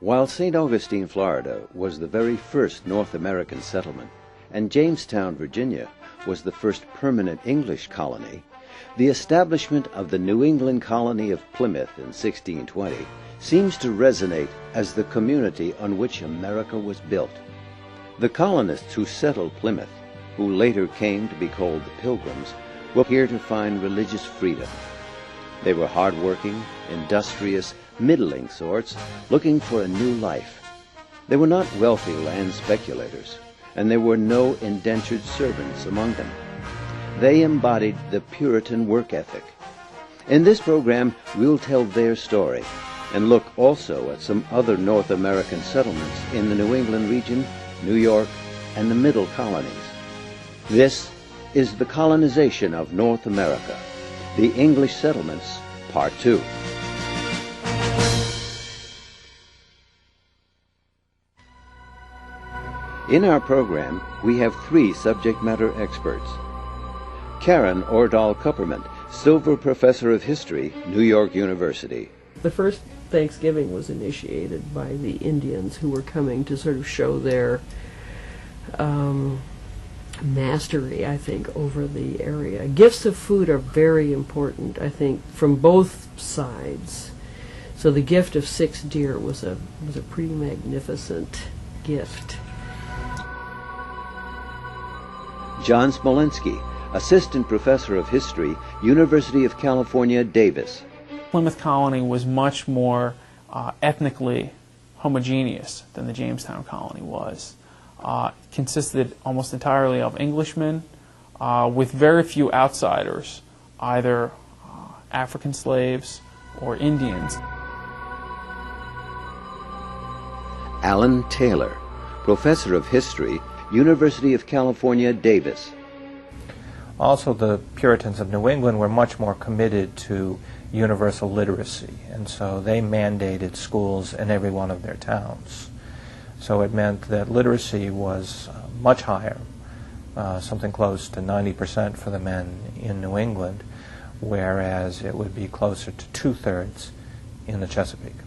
While St. Augustine, Florida, was the very first North American settlement, and Jamestown, Virginia, was the first permanent English colony, the establishment of the New England colony of Plymouth in 1620 seems to resonate as the community on which America was built. The colonists who settled Plymouth, who later came to be called the Pilgrims, were here to find religious freedom. They were hard-working, industrious, middling sorts, looking for a new life. They were not wealthy land speculators, and there were no indentured servants among them. They embodied the Puritan work ethic. In this program, we'll tell their story and look also at some other North American settlements in the New England region, New York, and the Middle Colonies. This is the colonization of North America, the English settlements, Part 2. In our program, we have 3 subject matter experts. Karen Ordahl-Kupperman, Silver Professor of History, New York University. The first Thanksgiving was initiated by the Indians who were coming to sort of show their mastery, I think, over the area. Gifts of food are very important, I think, from both sides. So the gift of 6 deer was a pretty magnificent gift. John Smolenski, Assistant Professor of History, University of California, Davis. Plymouth colony was much more ethnically homogeneous than the Jamestown colony was. Consisted almost entirely of Englishmen with very few outsiders, either African slaves or Indians. Alan Taylor, Professor of History, University of California, Davis. Also, the Puritans of New England were much more committed to universal literacy, and so they mandated schools in every one of their towns. So it meant that literacy was much higher, something close to 90% for the men in New England, whereas it would be closer to 2/3 in the Chesapeake.